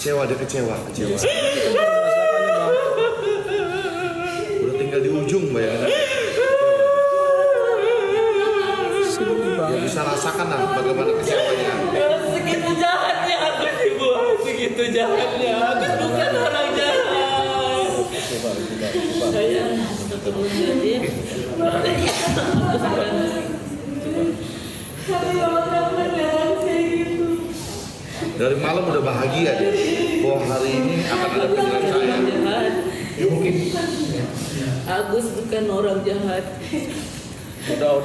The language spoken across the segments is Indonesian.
Kecewa, dia kecewa. Kita baru merasakannya, Bang. Udah tinggal di ujung, bayangin. Sedih Dia banget. bisa rasakan lah bagaimana kecewanya. Segitu jahatnya aku dibuat, segitu jahatnya. Aku bukan orang jahat. Coba. Saya astagfirullahaladzim. Tapi mama kenapa jangan kayak gitu? Dari malam udah bahagia dia. Bahwa hari ini akan ada penyelesaian. Jahat. Ya mungkin. Agus bukan orang jahat. Udah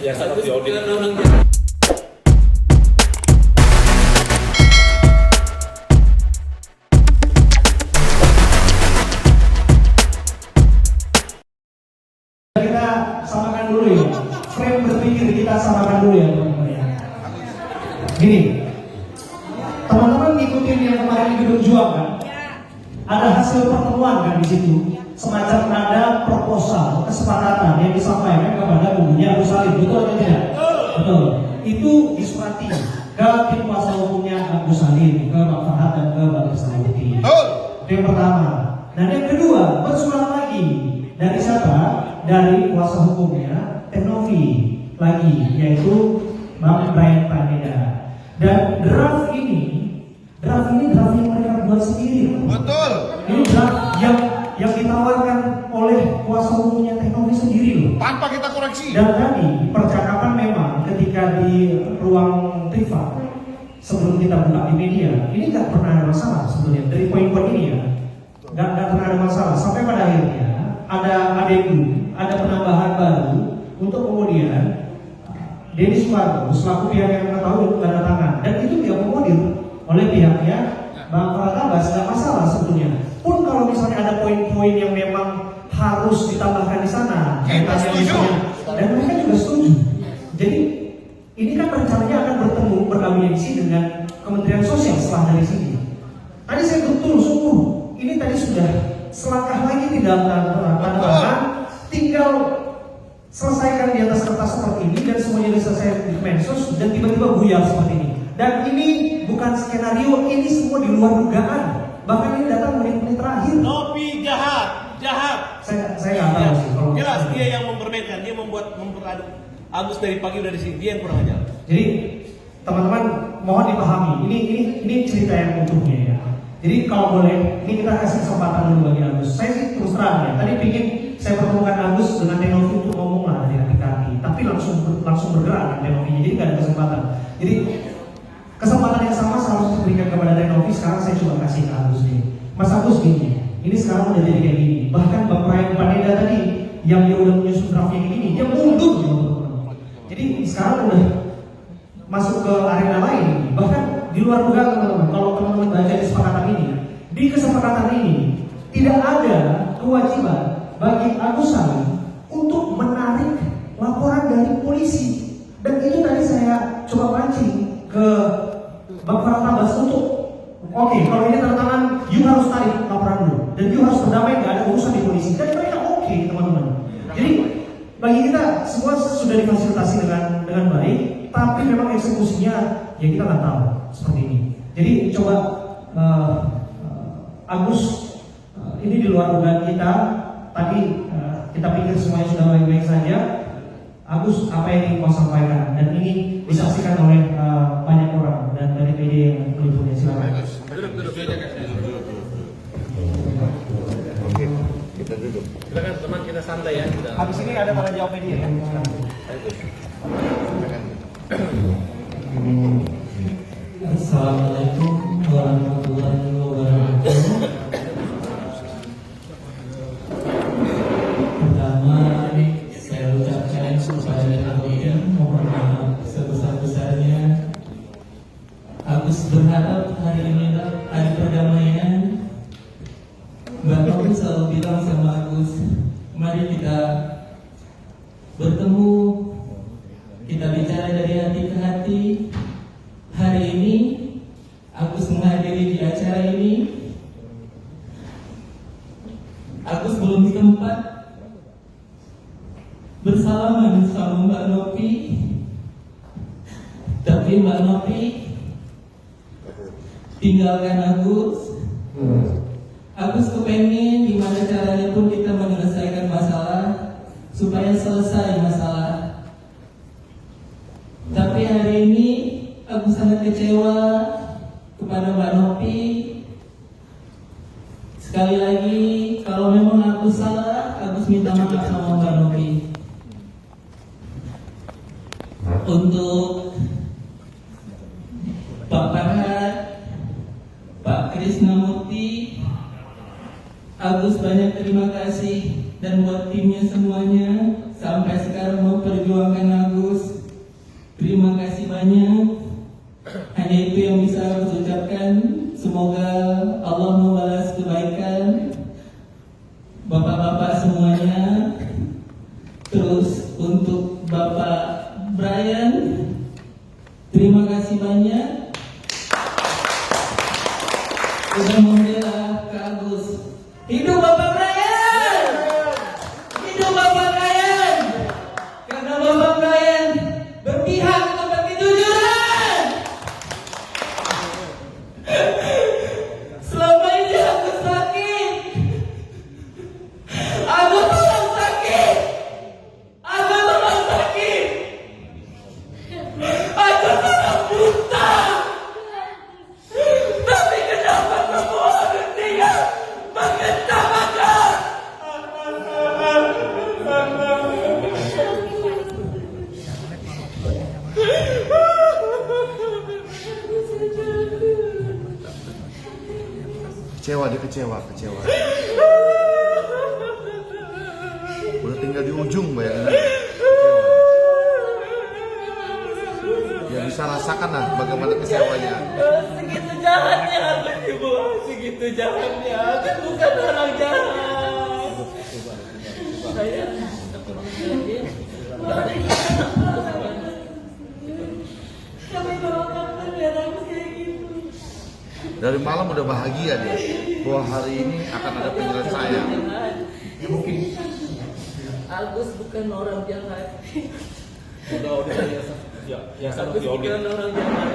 ya sangat Agus diaudit. bukan orang jahat. Kita samakan dulu ya, frame berpikir kita samakan dulu ya teman-teman ya. Gini, teman-teman ngikutin yang kemarin di Gedung Juang kan? Ada hasil pertemuan kan di situ, semacam ada proposal kesepakatan yang disampaikan kepada kubunya Agus Salim, betul atau tidak? Betul. Itu disurati ke tim kuasa hukumnya Agus Salim, ke Bang Farhad dan ke Bang Krisnamurti. Itu yang pertama. Dan yang kedua, bersurat lagi dari siapa? Dari kuasa hukumnya Teknovi lagi, yaitu Bang Brian Paneda. Dan draft ini draft yang mereka buat sendiri. Betul. Ini draft yang ditawarkan oleh kuasa hukumnya Teknovi sendiri loh. Tanpa kita koreksi. Dan tadi percakapan memang ketika di ruang privat sebelum kita buka di media, ini nggak pernah ada masalah sebenarnya dari poin-poin ini ya, nggak pernah ada masalah sampai pada akhirnya ada adendum, ada penambahan baru untuk kemudian Denny Suwarno selaku pihak yang mengetahui tanda tangan dan itu diakomodir oleh pihaknya Bang Farhad Abbas, nggak masalah sebetulnya. Pun kalau misalnya ada poin-poin yang memang harus ditambahkan di sana, dan mereka juga setuju. Jadi ini kan rencananya akan bertemu berkoordinasi dengan Kementerian Sosial setelah dari sini. Tadi saya betul sungguh, ini tadi sudah selangkah lagi di dalam tanda tangan, tinggal selesaikan di atas kertas seperti ini dan semuanya selesai di Mensos dan tiba-tiba buyar seperti ini. Dan ini bukan skenario, ini semua di luar dugaan. Bahkan ini datang menit-menit terakhir. Nopi jahat. Saya nggak tahu sih kalau Jelas dia yang mempermainkan, dia memperaduk Agus dari pagi udah di sini, dia yang kurang ajar. Jadi teman-teman mohon dipahami, ini cerita yang utuhnya ya. Jadi kalau boleh, ini kita kasih kesempatan dulu bagi Agus. Saya sih terus terang ya, tadi pingin saya pertemukan Agus dengan Teknovi untuk ngomong lah dari hati ke hati, tapi langsung bergerak kan Teknovi, jadi nggak ada kesempatan. Jadi kesempatan yang sama seharusnya diberikan kepada Teknovi. Sekarang saya coba kasih ke Agus nih. Mas Agus gini, ini sekarang udah jadi kayak gini. Bahkan Bang Brian Paneda tadi yang dia udah menyusun draft yang ini, dia mundur ya teman-teman. Jadi sekarang udah masuk ke arena lain, bahkan di luar dugaan teman-teman. Kalau teman-teman baca kesepakatan ini, di kesepakatan ini tidak ada kewajiban bagi Agus Salim untuk menarik laporan dari polisi. Dan itu tadi saya coba pancing ke Bang Farhad Abbas untuk oke, kalau ini tanda tangan, you harus tarik laporan dulu dan you harus berdamai, nggak ada urusan di polisi. Dan mereka oke teman-teman. Jadi bagi kita semua sudah difasilitasi dengan baik, tapi memang eksekusinya ya kita nggak tahu seperti ini. Jadi coba Agus, ini di luar dugaan kita. Tadi kita pikir semuanya sudah baik-baik saja. Agus, apa yang ingin kau sampaikan? Dan ini disaksikan oleh banyak orang dan dari media yang meliputnya. Silakan. Oke, kita duduk. Silakan teman, kita santai ya. Habis ini ada tanya jawab media ya. Assalamualaikum warahmatullahi wabarakatuh. Pertama, saya ucapkan kepada kalian mohon maaf sebesar-besarnya. Agus berharap hari ini hari perdamaian. Mbak Novi selalu bilang sama Agus, mari kita bertemu, kita bicara dari hati ke hati. Hari ini Agus menghadiri di acara ini. Agus belum di tempat bersalaman sama Mbak Novi, tapi Mbak Novi tinggalkan Agus. Agus kepengen gimana caranya pun kita menyelesaikan masalah supaya selesai masalah. Tapi hari ini Agus sangat kecewa kepada Mbak Nopi. Sekali lagi, kalau memang Agus salah, Agus minta maaf sama Mbak Nopi. Untuk Pak Farhat, Pak Krisnamurti, Agus banyak terima kasih, dan buat timnya semuanya sampai sekarang memperjuangkan Agus, terima kasih banyak. Hanya itu yang bisa Agus ucapkan. Semoga Allah membalas kebaikan bapak-bapak semuanya. Terus untuk Bapak Brian, terima kasih banyak sudah membela ke Agus. Hidup Bapak Brian! Hidup Bapak Brian! Karena Bapak Brian berpihak kepada kejujuran. Selama ini Agus sakit. Agus orang sakit. Agus orang sakit. Agus orang buta. Tapi kenapa semua orang dia mengetawakan? Kecewa, dia kecewa. Udah tinggal di ujung, bayangin aja. Kecewa. Ya bisa rasakan lah bagaimana kecewanya. Segitu jahatnya Agus ibu, segitu jahatnya. Agus bukan orang jahat. Saya kami doakan biar Agus kayak gitu. Dari malam udah bahagia dia bahwa hari ini akan ada penyelesaian. Ya mungkin Agus bukan orang jahat. Udah audit ya satu Agus di audit. bukan orang jahat.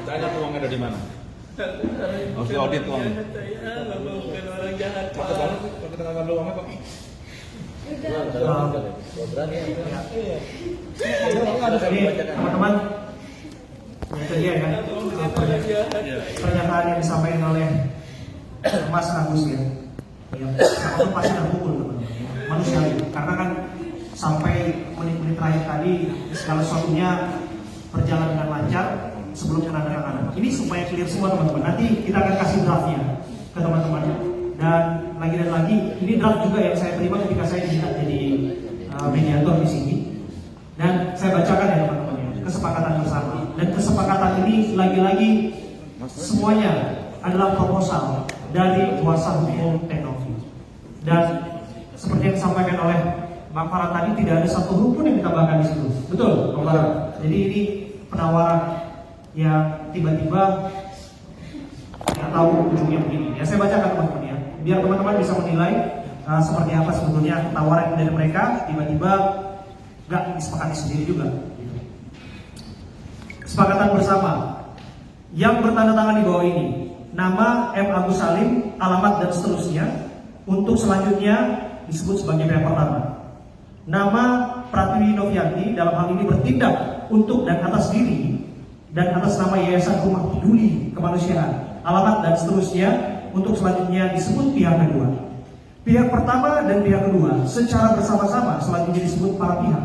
Tanya uangnya dari mana? Harus Bukan diaudit orang uangnya. jahat, saya Bapak bukan orang jahat. Pak. Pakai tangan uangnya Pak. Jadi teman-teman, itu dia kan pernyataan yang disampaikan oleh Mas Agus ya. Yang itu pasti terpukul teman-teman. Manusiawi, karena kan sampai menit-menit terakhir tadi segala sesuatunya berjalan dengan lancar sebelum menandatangan. Ini supaya clear semua teman-teman. Nanti kita akan kasih draftnya ke teman-teman. Dan lagi, ini draft juga yang saya terima ketika saya diminta jadi mediator di sini. Dan saya bacakan ya teman-teman ya, kesepakatan bersama. Dan kesepakatan ini lagi-lagi semuanya adalah proposal dari kuasa hukum teknologi. Dan seperti yang disampaikan oleh Bang Farah tadi, tidak ada satu huruf pun yang ditambahkan di situ. Betul, Bang Farah. Jadi ini penawaran yang tiba-tiba nggak tahu ujungnya begini. Ya saya bacakan teman-teman ya, biar teman-teman bisa menilai seperti apa sebetulnya tawaran dari mereka. Tiba-tiba nggak disepakati sendiri juga. Kesepakatan bersama yang bertanda tangan di bawah ini, nama M. Agus Salim, alamat dan seterusnya. Untuk selanjutnya disebut sebagai pihak pertama. Nama Pratiwi Novianti dalam hal ini bertindak untuk dan atas diri dan atas nama Yayasan Rumah Peduli Kemanusiaan, alamat dan seterusnya. Untuk selanjutnya disebut pihak kedua. Pihak pertama dan pihak kedua secara bersama-sama selanjutnya disebut para pihak.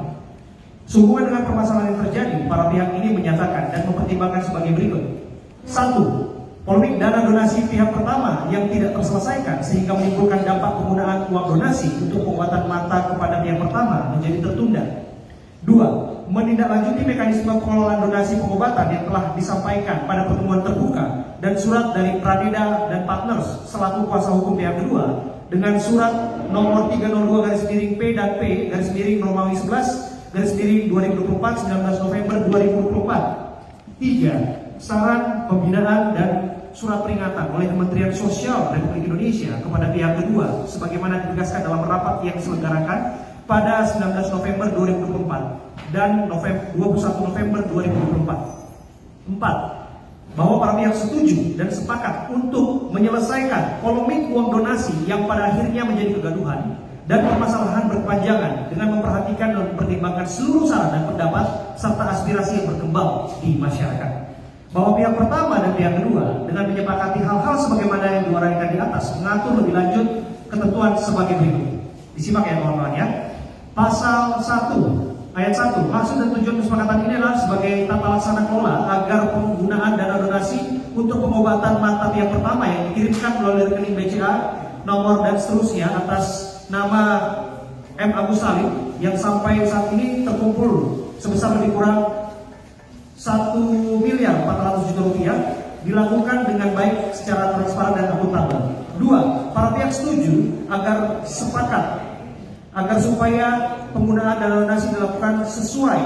Sehubungan dengan permasalahan yang terjadi, para pihak ini menyatakan dan mempertimbangkan sebagai berikut. 1. Polemik dana donasi pihak pertama yang tidak terselesaikan sehingga menimbulkan dampak penggunaan uang donasi untuk penguatan mata kepada pihak pertama menjadi tertunda. 2. Menindaklanjuti mekanisme pengelolaan donasi pengobatan yang telah disampaikan pada pertemuan terbuka dan surat dari Pradeda dan Partners selaku kuasa hukum pihak kedua dengan surat nomor 302/P dan P/Romawi 11/2024 19 November 2024. 3. Saran pembinaan dan surat peringatan oleh Kementerian Sosial Republik Indonesia kepada pihak kedua sebagaimana ditegaskan dalam rapat yang diselenggarakan pada 19 November 2024 dan 21 November 2024. 4. bahwa para pihak setuju dan sepakat untuk menyelesaikan polemik uang donasi yang pada akhirnya menjadi kegaduhan dan permasalahan berkepanjangan dengan memperhatikan dan mempertimbangkan seluruh saran dan pendapat serta aspirasi yang berkembang di masyarakat. Bahwa pihak pertama dan pihak kedua dengan menyepakati hal-hal sebagaimana yang diuraikan di atas mengatur lebih lanjut ketentuan sebagai berikut. Disimak ya kawan-kawan ya. Pasal 1 ayat 1, maksud dan tujuan kesepakatan ini adalah sebagai tata laksana kelola agar penggunaan dana donasi untuk pengobatan mata pihak pertama yang dikirimkan melalui rekening BCA, nomor dan seterusnya atas nama M. Agus Salim yang sampai saat ini terkumpul sebesar lebih kurang 1.400.000.000 rupiah dilakukan dengan baik secara transparan dan akuntabel. 2. Para pihak setuju agar sepakat agar supaya penggunaan dana donasi dilakukan sesuai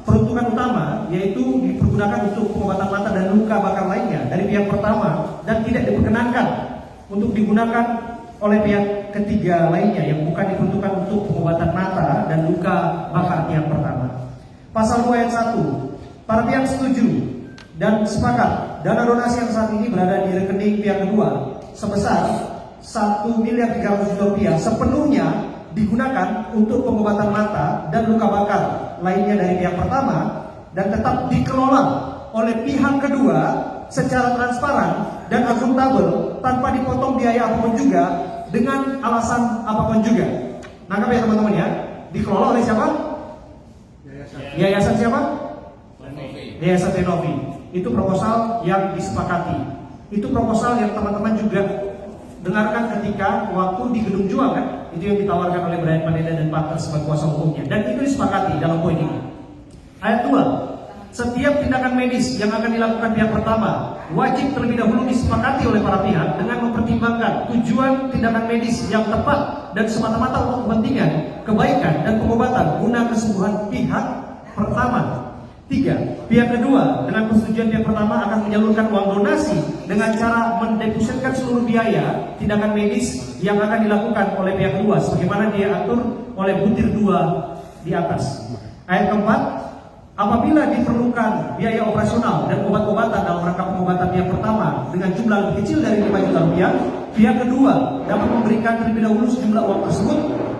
peruntukan utama, yaitu dipergunakan untuk pengobatan mata dan luka bakar lainnya dari pihak pertama dan tidak diperkenankan untuk digunakan oleh pihak ketiga lainnya yang bukan diperuntukkan untuk pengobatan mata dan luka bakar pihak pertama. Pasal 2 ayat 1, para pihak setuju dan sepakat dana donasi yang saat ini berada di rekening pihak kedua sebesar 1.300.000.000 rupiah sepenuhnya digunakan untuk pengobatan mata dan luka bakar lainnya dari pihak pertama dan tetap dikelola oleh pihak kedua secara transparan dan akuntabel tanpa dipotong biaya apapun juga dengan alasan apapun juga. Nangkap ya teman-teman ya? Dikelola oleh siapa? Yayasan siapa? Yayasan Renovi. Itu proposal yang disepakati. Itu proposal yang teman-teman juga dengarkan ketika waktu di Gedung Juang kan? Itu yang ditawarkan oleh Brian Paneda dan partner sebagai kuasa hukumnya. Dan itu disepakati dalam poin ini. Ayat 2, setiap tindakan medis yang akan dilakukan pihak pertama wajib terlebih dahulu disepakati oleh para pihak dengan mempertimbangkan tujuan tindakan medis yang tepat dan semata-mata untuk kepentingan, kebaikan, dan pengobatan guna kesembuhan pihak pertama. 3. Pihak kedua dengan persetujuan pihak pertama akan menyalurkan uang donasi dengan cara mendepositkan seluruh biaya tindakan medis yang akan dilakukan oleh pihak kedua sebagaimana diatur oleh butir 2 di atas. Ayat keempat, apabila diperlukan biaya operasional dan obat-obatan dalam rangka pengobatan pihak pertama dengan jumlah lebih kecil dari 5 juta rupiah, pihak kedua dapat memberikan terlebih dahulu sejumlah uang tersebut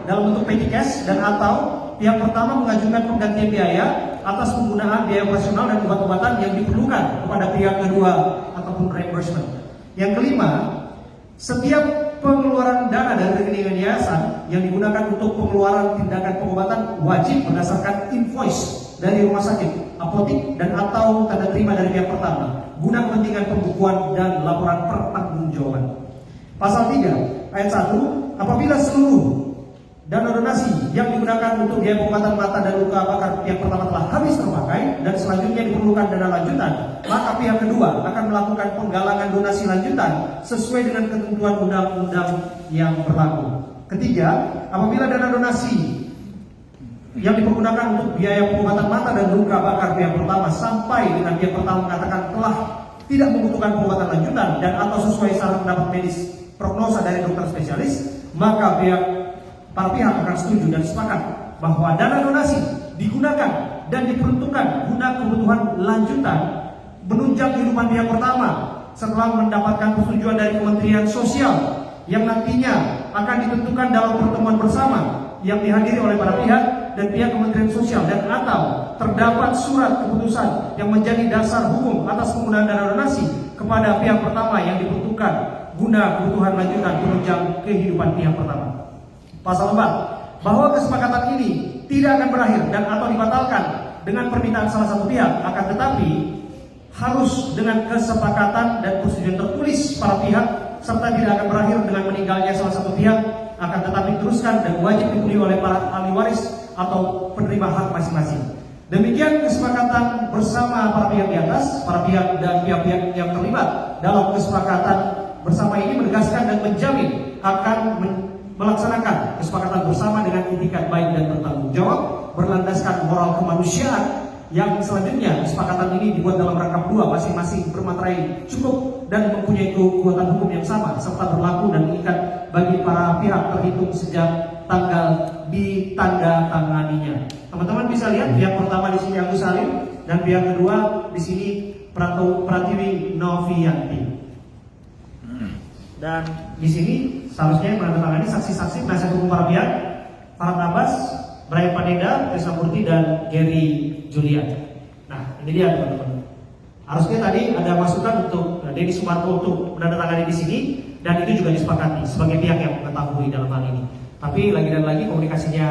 dalam bentuk petty cash dan atau pihak pertama mengajukan penggantian biaya atas penggunaan biaya operasional dan obat-obatan yang diperlukan kepada pihak kedua ataupun reimbursement. Yang kelima, setiap pengeluaran dana dari rekening yayasan yang digunakan untuk pengeluaran tindakan pengobatan wajib berdasarkan invoice dari rumah sakit, apotik, dan atau tanda terima dari pihak pertama guna kepentingan pembukuan dan laporan pertanggungjawaban. Pasal 3 ayat 1, apabila seluruh dana donasi yang digunakan untuk biaya pengobatan mata dan luka bakar pihak pertama telah habis terpakai dan selanjutnya diperlukan dana lanjutan, maka pihak kedua akan melakukan penggalangan donasi lanjutan sesuai dengan ketentuan undang-undang yang berlaku. Ketiga, apabila dana donasi yang dipergunakan untuk biaya pengobatan mata dan luka bakar pihak pertama sampai dengan pihak pertama mengatakan telah tidak membutuhkan pengobatan lanjutan dan atau sesuai saran pendapat medis prognosa dari dokter spesialis, maka para pihak akan setuju dan sepakat bahwa dana donasi digunakan dan diperuntukkan guna kebutuhan lanjutan menunjang kehidupan pihak pertama setelah mendapatkan persetujuan dari Kementerian Sosial yang nantinya akan ditentukan dalam pertemuan bersama yang dihadiri oleh para pihak dan pihak Kementerian Sosial dan atau terdapat surat keputusan yang menjadi dasar hukum atas penggunaan dana donasi kepada pihak pertama yang diperuntukkan guna kebutuhan lanjutan penunjang kehidupan pihak pertama. Pasal 4, bahwa kesepakatan ini tidak akan berakhir dan atau dibatalkan dengan permintaan salah satu pihak, akan tetapi harus dengan kesepakatan dan persetujuan tertulis para pihak serta tidak akan berakhir dengan meninggalnya salah satu pihak, akan tetapi teruskan dan wajib dipenuhi oleh para ahli waris atau penerima hak masing-masing. Demikian kesepakatan bersama para pihak di atas, para pihak dan pihak-pihak yang terlibat dalam kesepakatan bersama ini menegaskan dan menjamin akan melaksanakan kesepakatan bersama dengan itikat baik dan bertanggung jawab berlandaskan moral kemanusiaan yang selanjutnya kesepakatan ini dibuat dalam rangka dua masing-masing bermaterai cukup dan mempunyai kekuatan hukum yang sama serta berlaku dan mengikat bagi para pihak terhitung sejak tanggal ditandatanganinya. Teman-teman bisa lihat pihak pertama di sini Agus Salim, dan pihak kedua di sini Pratiwi Novianti. Dan di sini seharusnya yang menandatangani saksi-saksi penasihat hukum para pihak, Farhad Abbas, Brian Paneda, Krisna Murti, dan Gary Julian. Nah, ini dia teman-teman. Harusnya tadi ada masukan untuk Denny Sumarko untuk menandatangani di sini, dan itu juga disepakati sebagai pihak yang mengetahui dalam hal ini. Tapi lagi dan lagi komunikasinya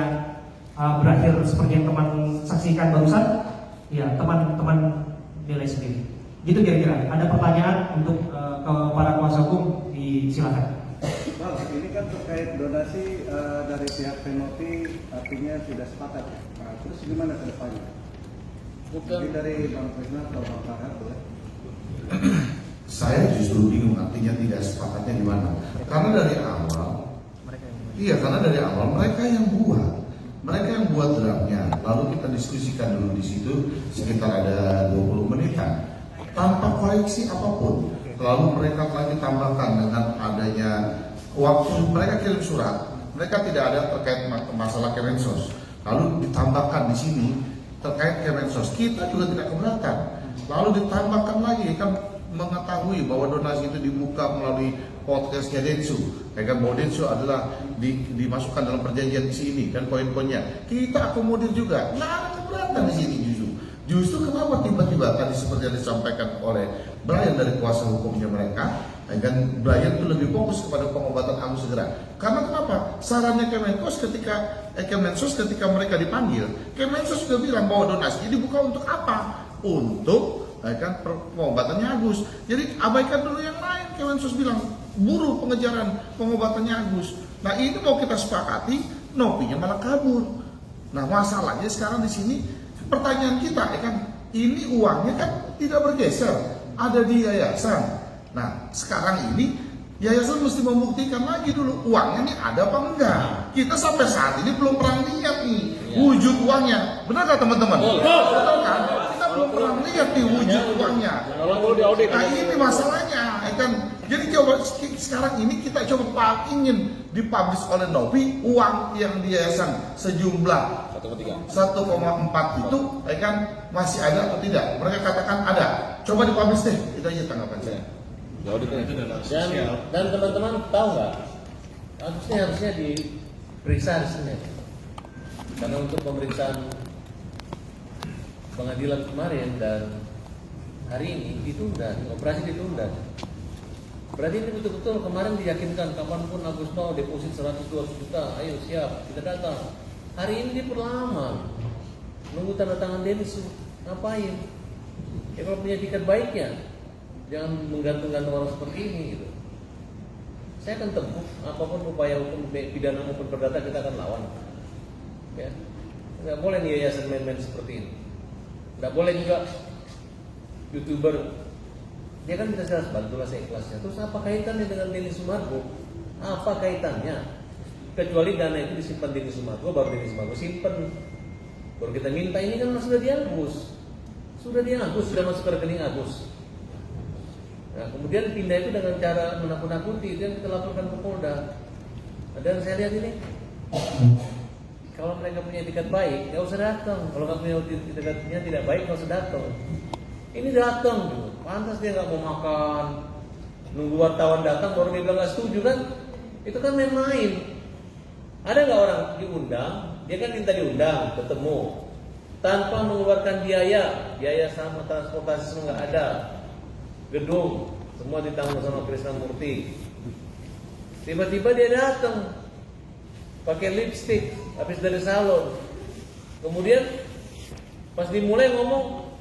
berakhir seperti yang teman saksikan barusan. Ya, teman-teman nilai sendiri. Gitu kira-kira. Ada pertanyaan untuk ke para kuasa hukum, silakan. Bang, ini kan terkait donasi dari pihak Venovi, artinya sudah sepakat. Nah, terus gimana ke depannya? Mungkin dari Bang Krisna atau Bang Farhad boleh? Saya justru bingung artinya tidak sepakatnya di mana. Karena dari awal, mereka yang buat draftnya. Lalu kita diskusikan dulu di situ sekitar ada 20 menitan tanpa koreksi apapun. Lalu mereka telah ditambahkan dengan adanya waktu mereka kirim surat, mereka tidak ada terkait masalah Kemensos. Lalu ditambahkan di sini terkait Kemensos, kita juga tidak keberatan. Lalu ditambahkan lagi kan mengetahui bahwa donasi itu dibuka melalui podcastnya Densu, kan bahwa Densu adalah dimasukkan dalam perjanjian di sini dan poin-poinnya kita akomodir juga. Nggak ada keberatan di sini justru kenapa tiba-tiba tadi seperti yang disampaikan oleh Brian dari kuasa hukumnya mereka, dan Brian itu lebih fokus kepada pengobatan Agus segera. Karena kenapa? Sarannya Kemensos ketika mereka dipanggil, Kemensos sudah bilang bahwa donasi ini dibuka untuk apa? Untuk pengobatannya Agus. Jadi abaikan dulu yang lain. Kemensos bilang buru pengejaran pengobatannya Agus. Nah ini mau kita sepakati, Nopinya malah kabur. Nah masalahnya sekarang di sini pertanyaan kita ini uangnya kan tidak bergeser, ada di yayasan. Nah sekarang ini yayasan mesti membuktikan lagi dulu uangnya ini ada apa enggak. Kita sampai saat ini belum pernah lihat nih wujud uangnya, benar nggak teman-teman? Betul kan? Kita belum pernah lihat nih wujud uangnya. Nah ini masalahnya, Jadi coba sekarang ini kita coba ingin dipublish oleh Novi uang yang di yayasan sejumlah 1,4 itu masih ada atau tidak? Mereka katakan ada. Coba dipublish deh. Itu aja tanggapan saya. Dan teman-teman tahu nggak? Harusnya diperiksa di sini. Karena untuk pemeriksaan pengadilan kemarin dan hari ini ditunda, operasi ditunda. Berarti ini betul-betul kemarin diyakinkan kapanpun Agus mau deposit 100-200 juta, ayo siap, kita datang. Hari ini diperlama, nunggu tanda tangan Dennis, ngapain? Ya kalau punya tiket baiknya, jangan menggantung-gantung orang seperti ini gitu. Saya akan tempuh apapun upaya hukum pidana maupun perdata kita akan lawan. Ya, nggak boleh nih yayasan main-main seperti ini. Nggak boleh juga YouTuber. Dia kan bisa jelas bantulah seikhlasnya. Terus apa kaitannya dengan Denny Sumargo? Apa kaitannya? Kecuali dana itu disimpan Denny Sumargo, baru Denny Sumargo simpan. Baru kita minta ini kan sudah dianggus. Sudah masuk ke rekening Agus. Nah, kemudian pindah itu dengan cara menakut-nakuti, itu yang kita laporkan ke Polda. Dan saya lihat ini, kalau mereka punya etikat baik, nggak usah datang. Kalau nggak punya etikatnya tidak baik, nggak usah datang. Ini datang, pantas dia nggak mau makan, nunggu wartawan datang baru dia bilang nggak setuju kan? Itu kan main-main. Ada nggak orang diundang? Dia kan minta diundang, ketemu, tanpa mengeluarkan biaya sama transportasi semua nggak ada, gedung semua ditanggung sama Krisna Murti. Tiba-tiba dia datang, pakai lipstick, habis dari salon, kemudian pas dimulai ngomong,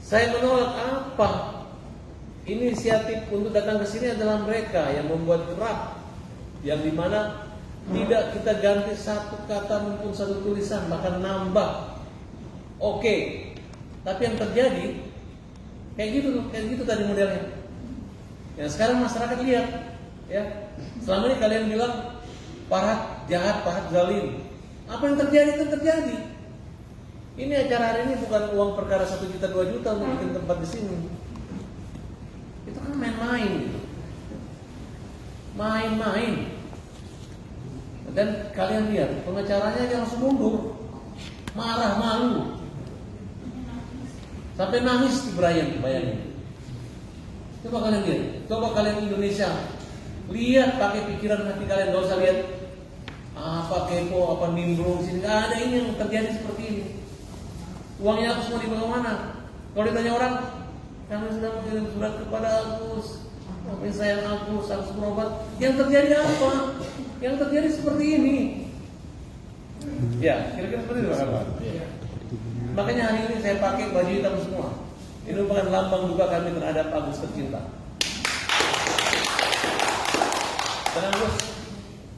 saya menolak apa? Inisiatif untuk datang ke sini adalah mereka yang membuat draft yang dimana tidak kita ganti satu kata maupun satu tulisan, bahkan nambah. Oke, tapi yang terjadi kayak gitu tadi modelnya. Yang sekarang masyarakat lihat, ya. Selama ini kalian bilang Farhad jahat, Farhad zalim. Apa yang terjadi itu terjadi. Ini acara hari ini bukan uang perkara 1 juta 2 juta untuk bikin tempat di sini. Itu kan main-main gitu. Main-main. Dan kalian lihat pengacaranya aja langsung mundur. Marah, malu. Sampai nangis di Brian, bayangin. Coba kalian lihat, coba kalian Indonesia lihat pakai pikiran hati kalian, gak usah lihat apa kepo, apa nimbrung sini, gak ada ini yang terjadi seperti ini. Uangnya Agus mau dibawa mana? Kalau ditanya orang, kami sudah mengirim surat kepada Agus, kami sayang Agus berobat. Yang terjadi apa? Yang terjadi seperti ini. Ya, kira-kira seperti itu kan Pak? Makanya hari ini saya pakai baju hitam semua. Ini merupakan lambang duka kami terhadap Agus tercinta. Tenang Gus,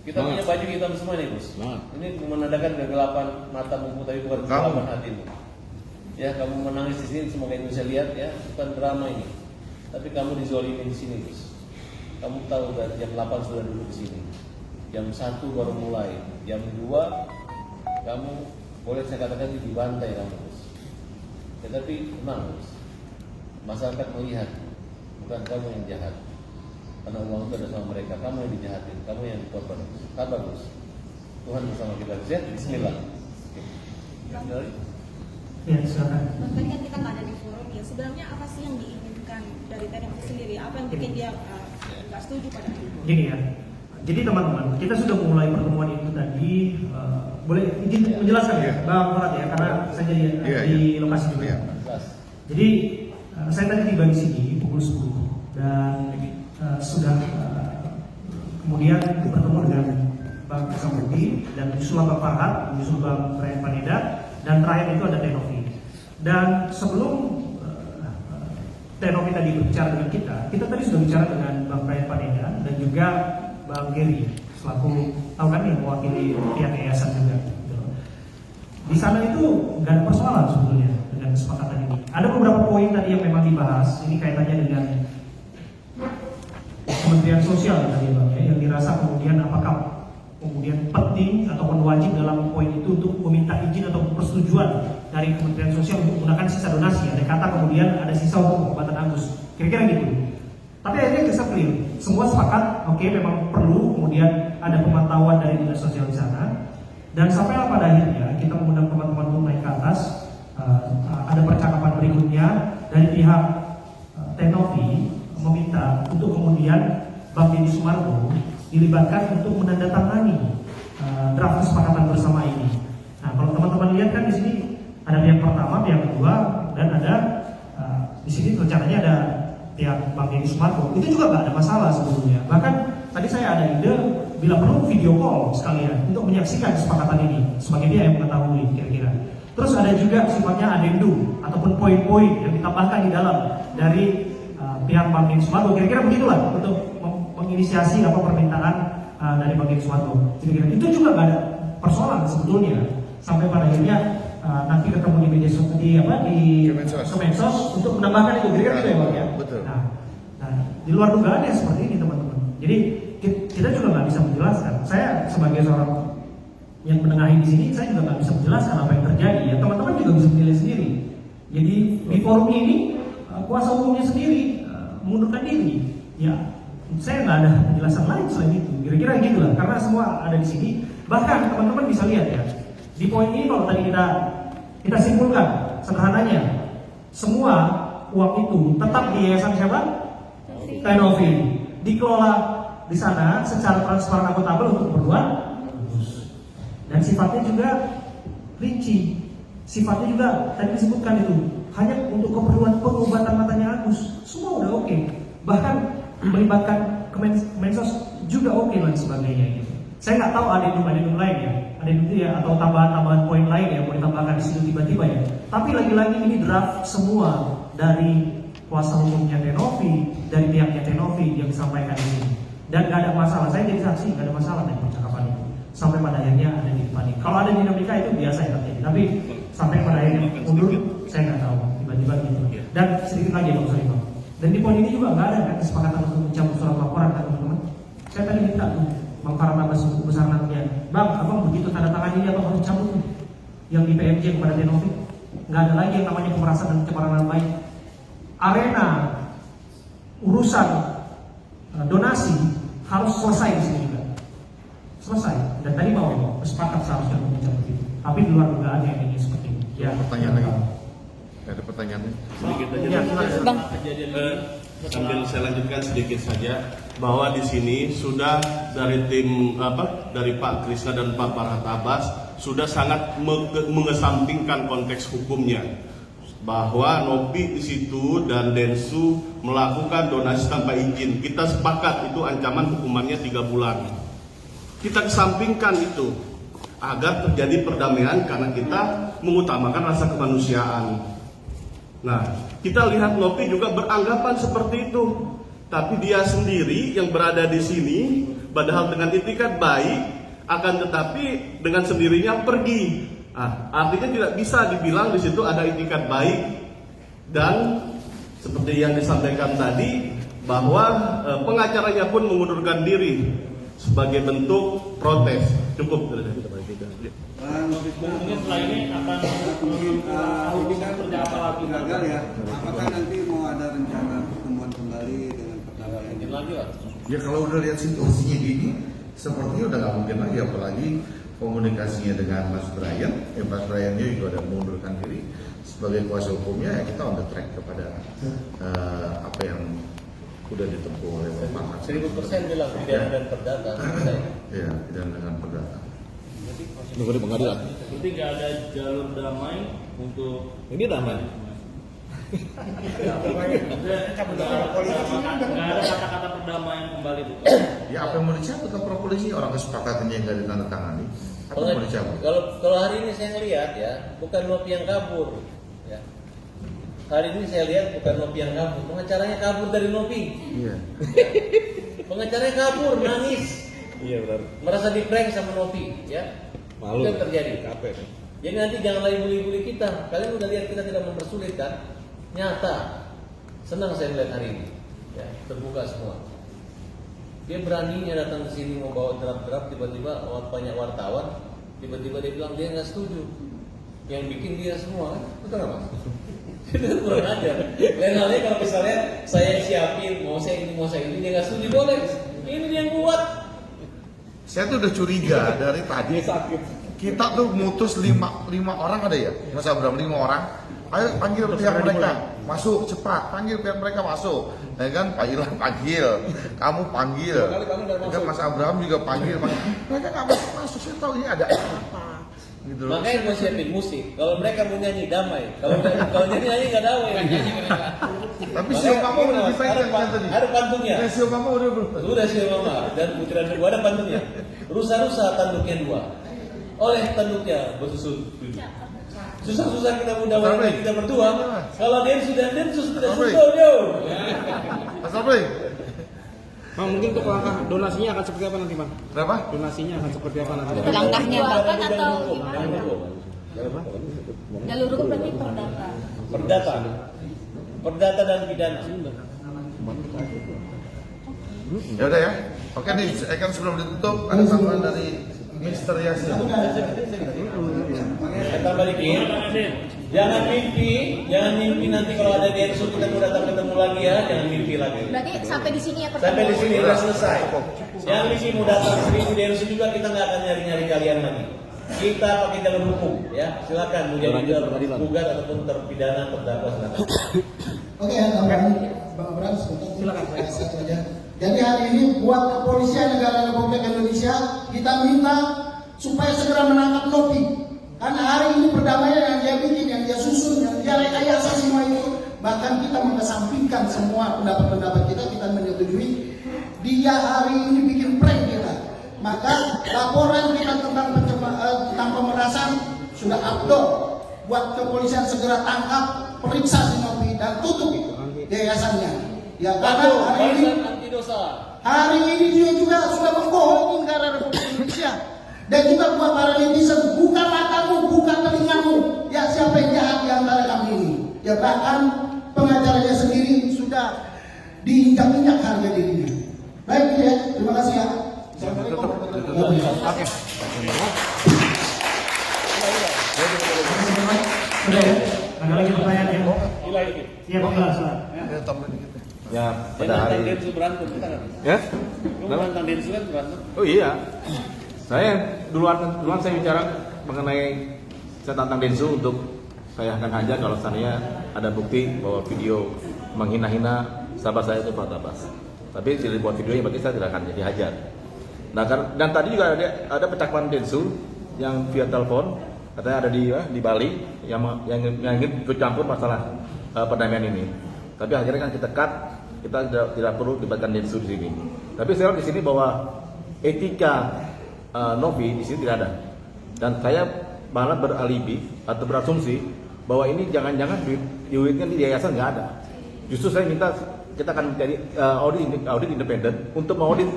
kita punya baju hitam semua nih Gus. Ini menandakan kegelapan matamu tapi bukan kegelapan hatimu. Ya, kamu menangis di sini, semoga Indonesia lihat ya, bukan drama ini. Tapi kamu dizolimi di sini Gus. Kamu tahu dari jam 8 sudah duduk di sini. Jam 1 baru mulai. Jam 2 kamu boleh saya katakan dibantai kamu Gus. Tetapi tenang Gus. Masyarakat melihat bukan kamu yang jahat. Karena uang itu ada sama mereka, kamu yang dijahatin, kamu yang dikorban. Sabar Gus. Tuhan bersama kita. Ya, bismillah. Ya, silakan. Tadi kan kita nggak ada di forum ya. Sebenarnya apa sih yang diinginkan dari TNI sendiri? Apa yang bikin dia nggak setuju pada itu? Gini ya. Jadi teman-teman, kita sudah mulai pertemuan itu tadi. Boleh izin menjelaskan ya, Bang Farad ya, karena saya jadi di lokasi juga. Jadi saya tadi tiba di sini pukul 10 dan sudah kemudian bertemu dengan Bang Samudi dan Yusuf Bang Farad, Yusuf Bang Brian Paneda, dan terakhir itu ada Tenovi. Dan sebelum Tenovi tadi berbicara dengan kita tadi sudah bicara dengan Bang Brian Paneda dan juga Bang Gary selaku tahu kan yang mewakili pihak yayasan juga. Di sana itu nggak ada persoalan sebetulnya dengan kesepakatan ini. Ada beberapa poin tadi yang memang dibahas. Ini kaitannya dengan Kementerian Sosial tadi Bang ya, yang dirasa kemudian apakah kemudian penting ataupun wajib dalam poin itu untuk meminta izin atau persetujuan dari Kementerian Sosial untuk menggunakan sisa donasi. Ada kata kemudian ada sisa untuk pengobatan Agus. Kira-kira gitu. Tapi akhirnya kita clear. Semua sepakat, oke, memang perlu kemudian ada pemantauan dari dinas sosial di sana. Dan sampailah pada akhirnya kita mengundang teman-teman untuk naik ke atas. Ada percakapan berikutnya dari pihak Tenovi meminta untuk kemudian Bang Deddy Sumargo dilibatkan untuk menandatangani draft kesepakatan bersama ini. Nah, kalau teman-teman lihat kan di sini ada pihak pertama, pihak kedua, dan ada di sini rencananya ada pihak Bang Deddy Sumargo. Itu juga nggak ada masalah sebetulnya. Bahkan tadi saya ada ide bila perlu video call sekalian untuk menyaksikan kesepakatan ini sebagai dia yang mengetahui kira-kira. Terus ada juga sifatnya adendum ataupun poin-poin yang ditambahkan di dalam dari pihak Bang Deddy Sumargo. Kira-kira begitulah untuk menginisiasi apa permintaan dari Bang Deddy Sumargo. Kira-kira itu juga nggak ada persoalan sebetulnya sampai pada akhirnya nanti ketemu di media sosial di Kemensos untuk menambahkan itu. Kira-kira gitu ya Bang ya. Betul. Nah, di luar dugaan ya seperti ini teman-teman. Jadi kita juga nggak bisa menjelaskan. Saya sebagai seorang yang menengahi di sini, saya juga nggak bisa menjelaskan apa yang terjadi. Ya teman-teman juga bisa menilai sendiri. Jadi di forum ini kuasa hukumnya sendiri mengundurkan diri. Ya, saya nggak ada penjelasan lain selain itu. Kira-kira gitu lah. Karena semua ada di sini. Bahkan teman-teman bisa lihat ya. Di poin ini kalau tadi kita simpulkan sederhananya, semua uang itu tetap di yayasan siapa? Tenovi. Dikelola di sana secara transparan akuntabel untuk keperluan dan sifatnya juga rinci. Sifatnya juga tadi disebutkan itu hanya untuk keperluan pengobatan matanya Agus. Semua udah oke. Bahkan melibatkan Kemensos juga oke dan sebagainya gitu. Saya nggak tahu ada adendum lain ya, adendum ya atau tambahan poin lain yang mau ditambahkan di situ tiba-tiba ya. Tapi lagi-lagi ini draft semua dari kuasa hukumnya Tenovi, dari pihaknya Tenovi yang disampaikan di sini. Dan nggak ada masalah, saya jadi saksi, nggak ada masalah dari percakapan itu. Sampai pada akhirnya ada di depan. Kalau ada dinamika itu biasa ya terjadi. Tapi sampai pada akhirnya mundur, saya nggak tahu tiba-tiba gitu. Dan sedikit lagi Bang Sorry Bang. Dan di poin ini juga nggak ada kan kesepakatan untuk mencabut surat laporan kan teman-teman. Saya tadi minta tuh Bang Farad Abbas besar nantinya, Bang, abang begitu tanda tangan ini abang harus cabut tuh yang di PMJ kepada Tenovi. Nggak ada lagi yang namanya pemerasan dan pencemaran nama baik. Arena urusan donasi harus selesai di sini juga. Selesai. Dan tadi mau sepakat seharusnya untuk mencabut itu. Tapi di luar dugaan yang ini seperti ini. Ya, pertanyaan lagi. Ada pertanyaannya? Sedikit aja. Ya, silakan. Kejadian sambil saya lanjutkan sedikit saja bahwa di sini sudah dari tim dari Pak Krisna dan Pak Farhat Abbas sudah sangat mengesampingkan konteks hukumnya bahwa Nopi di situ dan Densu melakukan donasi tanpa izin. Kita sepakat itu ancaman hukumannya 3 bulan. Kita kesampingkan itu agar terjadi perdamaian karena kita mengutamakan rasa kemanusiaan. Nah, kita lihat Nopi juga beranggapan seperti itu, tapi dia sendiri yang berada di sini, padahal dengan itikat baik, akan tetapi dengan sendirinya pergi. Artinya tidak bisa dibilang di situ ada itikat baik, dan seperti yang disampaikan tadi bahwa pengacaranya pun mengundurkan diri sebagai bentuk protes. Cukup. Mungkin setelah ini akan ini kan gagal ya. Apakah nanti mau ada rencana pertemuan kembali dengan perdamaian? lagi lah. Ya kalau udah lihat situasinya gini, sepertinya udah nggak mungkin lagi, apalagi komunikasinya dengan Mas Brian. Mas Brian juga udah mengundurkan diri sebagai kuasa hukumnya. Ya kita on the track kepada apa yang udah ditempuh oleh Bapak. 1000% bilang pidana dan perdata. Ya, pidana dengan perdata. Nunggu di pengadilan. Berarti nggak ada jalur damai untuk Ini damai. nggak ada kata-kata perdamaian kembali bukan? Ya apa yang mau dicabut lapor polisi, orang kesepakatannya yang nggak ditandatangani. Apa yang mau dicabut? Kalau hari ini saya ngelihat ya, bukan Nopi yang kabur. Ya. Hari ini saya lihat bukan Nopi yang kabur, pengacaranya kabur dari Nopi. Iya. Pengacaranya kabur, nangis, Iya benar. merasa di-prank sama Nopi, ya. Malu. Itu yang terjadi. Capek. Jadi nanti jangan lagi bully-bully kita. Kalian udah lihat kita tidak mempersulit kan? Nyata. Senang saya melihat hari ini. Ya, terbuka semua. Dia beraninya datang ke sini mau bawa draft-draft, tiba-tiba banyak wartawan, tiba-tiba dia bilang dia nggak setuju. Yang bikin dia semua kan? Betul nggak Mas? Itu kurang ajar. Lain halnya kalau misalnya saya siapin, mau saya ini, dia nggak setuju, boleh. Ini dia yang buat. Saya tuh udah curiga dari tadi. Kita tuh mutus 5 orang ada ya? Mas Abram 5 orang. Ayo panggil pihak mereka masuk cepat, panggil pihak mereka masuk. Ya kan, Pak Ilham panggil, kamu panggil. Ya kan, Mas Abraham juga panggil. Mereka nggak masuk. Saya tahu ini ada apa. Gitu loh. Makanya gue siapin musik. Kalau mereka mau nyanyi damai, kalau nyanyi nggak damai. Tapi Sio Mama udah difaitkan tadi. Ada pantunnya. Sio Mama udah belum. Sudah Sio Mama dan putiran kedua ada pantunnya. Rusa-rusa tanduknya 2. Oleh tanduknya bersusun 7. Susah-susah kita mudah kita berdua. Kalau Densus tidak susul yo. Mas Abri, Mungkin untuk langkah donasinya akan seperti apa nanti, Bang? berapa? Donasinya akan seperti apa nanti? Langkahnya bahkan atau gimana? jalur hukum berarti perdata. Perdata dan pidana. Ya udah ya. Oke nih, saya kan sebelum ditutup ada tambahan dari Mr. Yasin. Saya tambah dikit. Jangan mimpi nanti kalau ada Densus kita mau datang ketemu lagi ya, jangan mimpi lagi. Berarti sampai di sini ya Sampai di sini udah selesai. Yang di sini mau datang 1000 Densus juga kita nggak akan nyari kalian lagi. Kita pakai jalur hukum ya. Silakan mau jadi tergugat ataupun terpidana terdakwa silakan. Oke, tambahan Bang Abraham silakan. Satu aja. Jadi hari ini buat kepolisian negara Republik Indonesia kita minta supaya segera menangkap Nopi. Karena hari ini perdamaian yang dia bikin, yang dia susun, yang dia rekayasa semua itu, bahkan kita mengesampingkan semua pendapat-pendapat kita menyetujui. Dia hari ini bikin prank kita. Maka laporan kita tentang pemerasan sudah upload. Buat kepolisian segera tangkap, periksa si Nopi dan tutup yayasannya. Ya karena hari ini dia juga sudah membohongi negara Republik Indonesia. Dan juga buat para netizen, buka matamu, buka telingamu. Ya siapa yang jahat di antara kami ini? Ya bahkan pengacaranya sendiri sudah diinjak-injak harga dirinya. Baik ya, terima kasih ya. Assalamualaikum warahmatullahi wabarakatuh. Sudah ya? Ada lagi pertanyaan ya? Iya, Pak. Silakan. Ya, pada hari Densus berantem kita kan? ya. Lu tentang Densus kan berantem? Oh iya. Saya duluan saya bicara mengenai saya tantang Densu untuk saya akan hajar kalau seandainya ada bukti bahwa video menghina-hina sahabat saya itu Pak Abbas. Tapi tidak dibuat videonya, berarti saya tidak akan jadi hajar. Nah, dan tadi juga ada percakapan Densu yang via telepon, katanya ada di Bali yang ingin ikut campur masalah perdamaian ini. Tapi akhirnya kan kita cut, kita tidak perlu libatkan Densu di sini. Tapi saya di sini bahwa etika Novi di sini tidak ada. Dan saya malah beralibi atau berasumsi bahwa ini jangan-jangan duitnya di yayasan nggak ada. Justru saya minta kita akan menjadi audit independen untuk mengaudit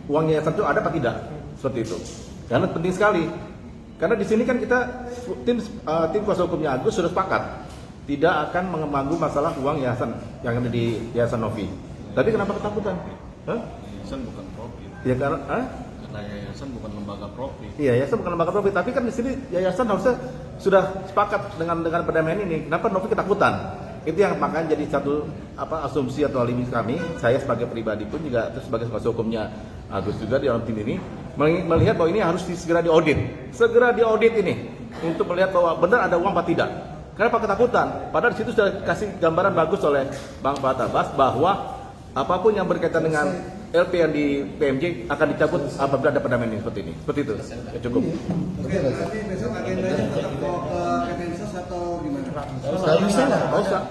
uang yayasan itu ada apa tidak, seperti itu. Karena penting sekali. Karena di sini kan kita tim kuasa hukumnya Agus sudah sepakat tidak akan mengganggu masalah uang yayasan yang ada di Yayasan Novi. Tapi kenapa ketakutan? Hah? Yayasan bukan profit. Ya karena Karena yayasan bukan lembaga profit. iya, yayasan bukan lembaga profit, tapi kan di sini yayasan harusnya sudah sepakat dengan perdamaian ini. Kenapa Novi ketakutan? Itu yang makanya jadi satu asumsi atau alibi kami. Saya sebagai pribadi pun juga terus sebagai kuasa hukumnya Agus juga di dalam tim ini melihat bahwa ini harus segera diaudit. Segera diaudit ini untuk melihat bahwa benar ada uang apa tidak. Kenapa ketakutan? Padahal di situ sudah kasih gambaran bagus oleh Bang Pak Abbas bahwa apapun yang berkaitan dengan LP yang di PMJ akan dicabut apabila ada perdamaian ini seperti ini. Seperti itu. Ya, cukup. Oke, berarti besok agendanya tetap mau ke Kemensos atau gimana? Nggak bisa lah. Nggak usah.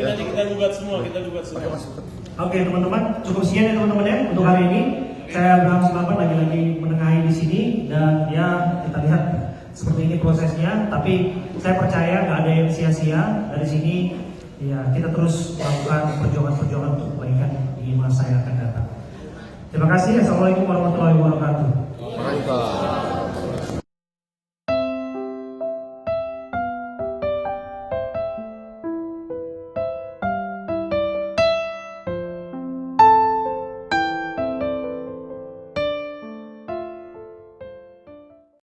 Nanti kita gugat semua. Oke teman-teman, cukup sekian ya teman-teman ya untuk hari ini. Saya Abraham Selamat lagi-lagi menengahi di sini dan ya kita lihat seperti ini prosesnya. Tapi saya percaya nggak ada yang sia-sia dari sini. Ya kita terus melakukan perjuangan-perjuangan untuk kebaikan di masa yang akan datang. Terima kasih. Assalamualaikum warahmatullahi wabarakatuh. Waalaikumsalam.